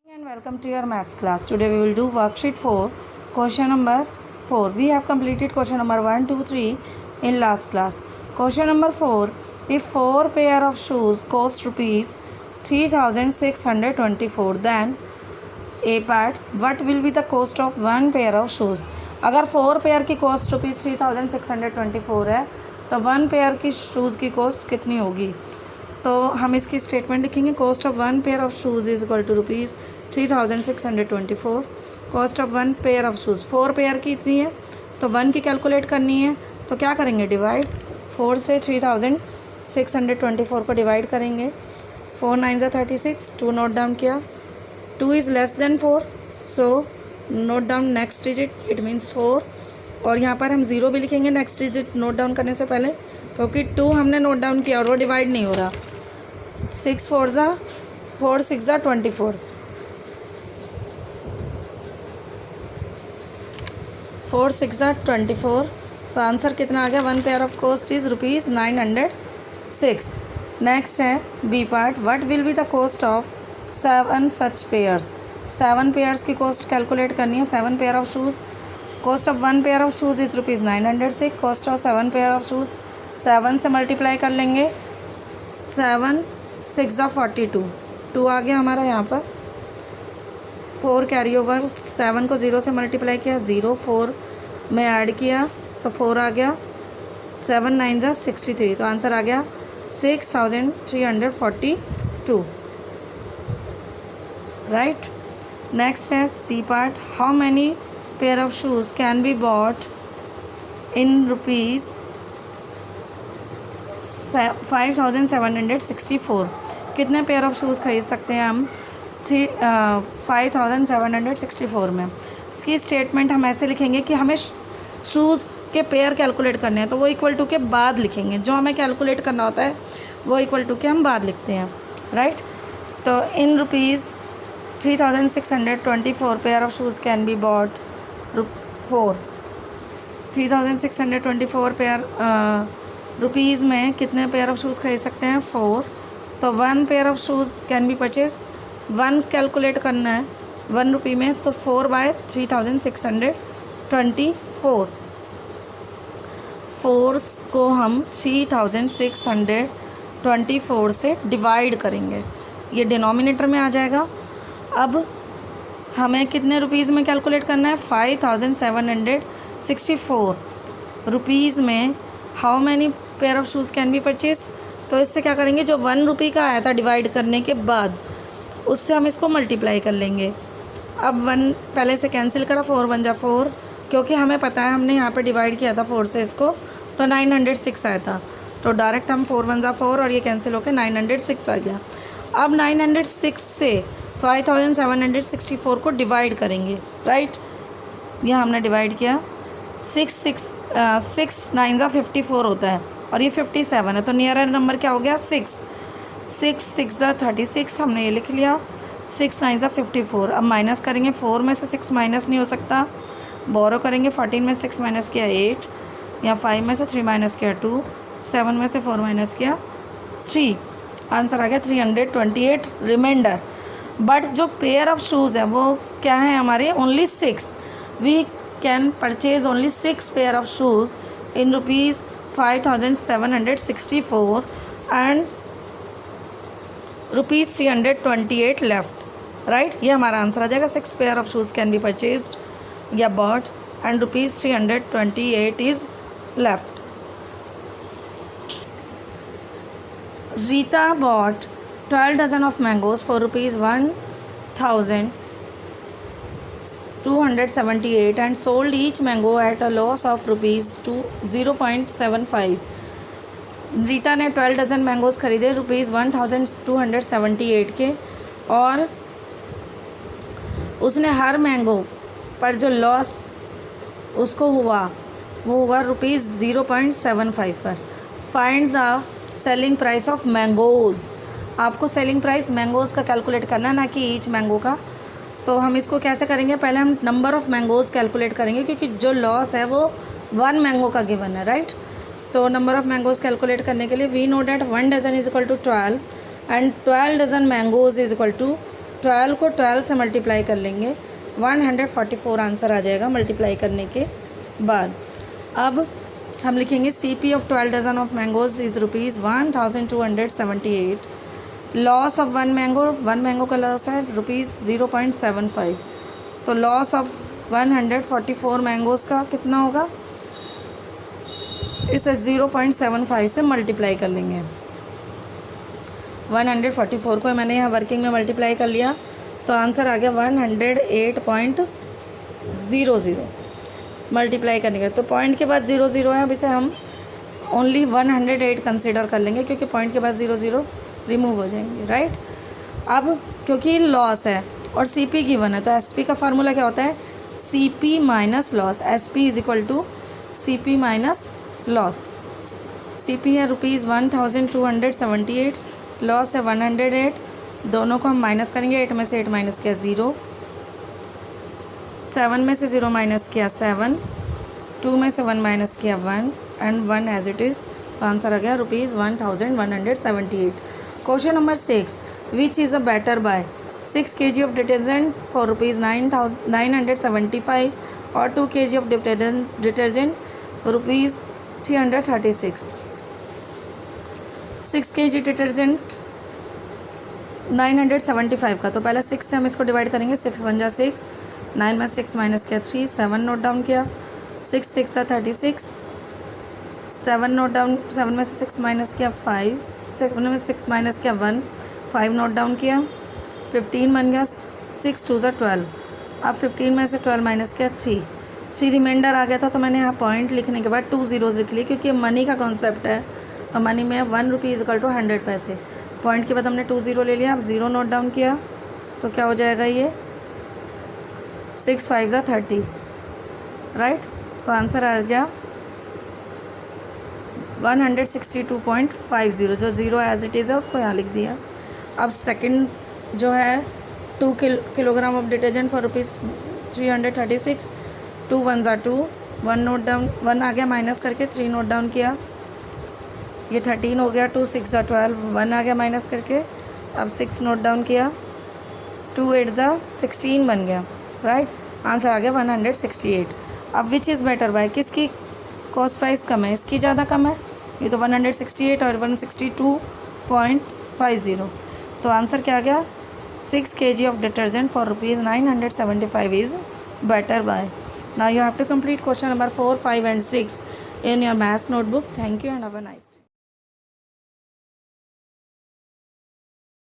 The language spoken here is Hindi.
And welcome to your maths class. Today we will do worksheet 4, question number 4. We have completed question number 1, 2, 3 in last class. Question number 4. If 4 pair of shoes cost rupees 3624, then A part, what will be the cost of 1 pair of shoes? अगर 4 पेयर की कॉस्ट रुपीज़ 3624 है तो 1 पेयर की शूज़ की कॉस्ट कितनी होगी? तो हम इसकी स्टेटमेंट लिखेंगे. Cost of 1 pair of shoes is equal to rupees 3624. Cost of 1 pair of shoes 4 pair की इतनी है तो 1 की कैलकुलेट करनी है. तो क्या करेंगे? डिवाइड 4 से 3624 को डिवाइड करेंगे. 4 9 36. 2 नोट डाउन किया. 2 is less than 4, so note down next digit, it means 4. और यहाँ पर हम 0 भी लिखेंगे नेक्स्ट डिजिट नोट डाउन करने से पहले, क्योंकि 2 हमने नोट डाउन किया और वो डिवाइड नहीं हो रहा. 6 4 6 24. 4 6 24. तो आंसर कितना आ गया? 1 pair of cost is rupees 906. Next है B part. What will be the cost of 7 such pairs? 7 pairs की कॉस्ट कैलकुलेट करनी है. 7 pair of shoes. Cost of 1 pair of shoes is rupees 906. Cost of 7 pair of shoes 7 से मल्टीप्लाई कर लेंगे. 7 6 42. 2 आ गया हमारा यहाँ पर. 4 कैरी ओवर. 7 को 0 से मल्टीप्लाई किया. 0 4 में ऐड किया तो 4 आ गया. 7 9 63. तो आंसर आ गया 6342. राइट. नेक्स्ट है C part. How many pair of shoes can be bought in rupees 5764. कितने पेयर ऑफ शूज़ खरीद सकते हैं हम 5764 में? इसकी स्टेटमेंट हम ऐसे लिखेंगे कि हमें शूज़ के पेयर कैलकुलेट करने हैं तो वो इक्वल टू के बाद लिखेंगे. जो हमें कैलकुलेट करना होता है वो इक्वल टू के हम बाद लिखते हैं. राइट. तो in rupees 3624 pair of shoes can be bot 4. 3624 pair rupees में कितने पेयर ऑफ शूज़ खरीद सकते हैं? 4. तो 1 pair of shoes can B purchase. 1 calculate करना है 1 रुपये में, तो 4 बाय 3624. 4 को हम 3624 से डिवाइड करेंगे. ये डिनोमिनेटर में आ जाएगा. अब हमें कितने रुपीज़ में कैलकुलेट करना है? 5764 रुपीज़ में how many pair of shoes can B purchase. तो इससे क्या करेंगे? जो 1 रुपये का आया था डिवाइड करने के बाद उससे हम इसको मल्टीप्लाई कर लेंगे. अब 1 पहले से कैंसिल करा. 4 1 4, क्योंकि हमें पता है हमने यहाँ पे डिवाइड किया था 4 से इसको, तो 906 आया था. तो डायरेक्ट हम 4 1 4 और ये कैंसिल होकर 906 आ गया. अब 906 से 5764 को डिवाइड करेंगे. राइट. यह हमने डिवाइड किया. 6 9 54 होता है और ये 57 है, तो नियर नंबर क्या हो गया? 6 6 36. हमने ये लिख लिया. 6 9 54. अब माइनस करेंगे. 4 में से 6 माइनस नहीं हो सकता. बोरो करेंगे. 14 में 6 माइनस किया 8, या 5 में से 3 माइनस किया 2, 7 में से 4 माइनस किया 3. आंसर आ गया 328 रिमाइंडर. बट जो पेयर ऑफ शूज़ है वो क्या है हमारे? Only 6. We can purchase only 6 pair of shoes in rupees 5764 and rupees 328 left. Right. ये हमारा आंसर आ जाएगा. 6 pair of shoes can be purchased या bought and rupees 328 is left. Rita bought 12 dozen of mangoes for rupees 1278 and sold each mango at a loss of rupees 0.75. Rita ने 12 डज़न मैंगोज़ ख़रीदे रुपीज़ 1278 के, और उसने हर मैंगो पर जो लॉस उसको हुआ वो हुआ रुपीज़ 0.75 पर. Find the selling price of mangoes. आपको सेलिंग प्राइस मैंगोज़ का कैलकुलेट करना है, ना कि ईच मैंगो का. तो हम इसको कैसे करेंगे? पहले हम नंबर ऑफ़ मैंगोज़ कैलकुलेट करेंगे, क्योंकि जो लॉस है वो 1 मैंगो का गिवन है. राइट. तो नंबर ऑफ़ मैंगोज़ कैलकुलेट करने के लिए we know that 1 dozen is equal to 12 and 12 dozen mangoes is equal to 12 को 12 से मल्टीप्लाई कर लेंगे, 144 आंसर आ जाएगा मल्टीप्लाई करने के बाद। अब हम लिखेंगे CP of 12 dozen of mangoes is ₹1278। Loss of one mango का लॉस है ₹0.75। तो लॉस ऑफ 144 मैंगोज़ का कितना होगा, इसे 0.75 से मल्टीप्लाई कर लेंगे। 144 को मैंने यहाँ वर्किंग में मल्टीप्लाई कर लिया तो आंसर आ गया 108.00 मल्टीप्लाई करने का। तो पॉइंट के बाद 00 है, अब इसे हम ओनली 108 कंसिडर कर लेंगे क्योंकि पॉइंट के बाद 00 रिमूव हो जाएंगे, राइट। अब क्योंकि लॉस है और CP गिवन है तो SP का फार्मूला क्या होता है, CP minus loss. SP is equal to CP minus loss. CP है ₹1278, लॉस है 108। दोनों को हम माइनस करेंगे, 8 में से 8 माइनस किया 0, 7 में से 0 माइनस किया 7, 2 में से 1 माइनस किया 1 एंड 1 एज इट इज़। तो आंसर आ गया ₹1178। Question number 6, which is a better buy 6 kg of detergent for ₹975 और 2 kg of detergent ₹336। 6 kg detergent 975 का, तो पहले 6 से हम इसको डिवाइड करेंगे। 6 1 जा 6, 9 में 6 माइनस किया 3, 7 नोट डाउन किया, 6 6 जा 36, 7 नोट डाउन, 7 में से 6 माइनस किया 5, 7 में 6 माइनस किया 1, 5 नोट डाउन किया, 15 बन गया, 6 2 जा 12। अब 15 में से 12 माइनस किया 3 रिमाइंडर आ गया था तो मैंने यहाँ पॉइंट लिखने के बाद 2 zeros लिख लिए क्योंकि मनी का कॉन्सेप्ट है। तो मनी में 1 रुपी इज इक्वल टू 100 पैसे। पॉइंट के बाद हमने 2 0 ले लिया। अब 0 नोट डाउन किया तो क्या हो जाएगा, ये 6 5 जा 30, राइट। तो आंसर आ गया 162.50। जो 0 एज इट इज़ है उसको यहाँ लिख दिया। अब सेकंड जो है 2 किलोग्राम ऑफ डिटर्जेंट फॉर ₹336, 2 1 जा 2, 1 नोट डाउन, 1 आ गया माइनस करके, 3 नोट डाउन किया, ये 13 हो गया, 2 6 जा 12, 1 आ गया माइनस करके, अब 6 नोट डाउन किया, 2 8 जा 16 बन गया, राइट। आंसर आ गया 168। अब विच इज़ बेटर बाय, किसकी कॉस्ट प्राइस कम है, इसकी ज़्यादा कम है, ये तो 168 और 162.50। तो आंसर क्या आ गया, 6 kg of detergent for ₹975 is better by. Now you have to complete question number 4, 5 and 6 in your maths notebook. Thank you and have a nice day.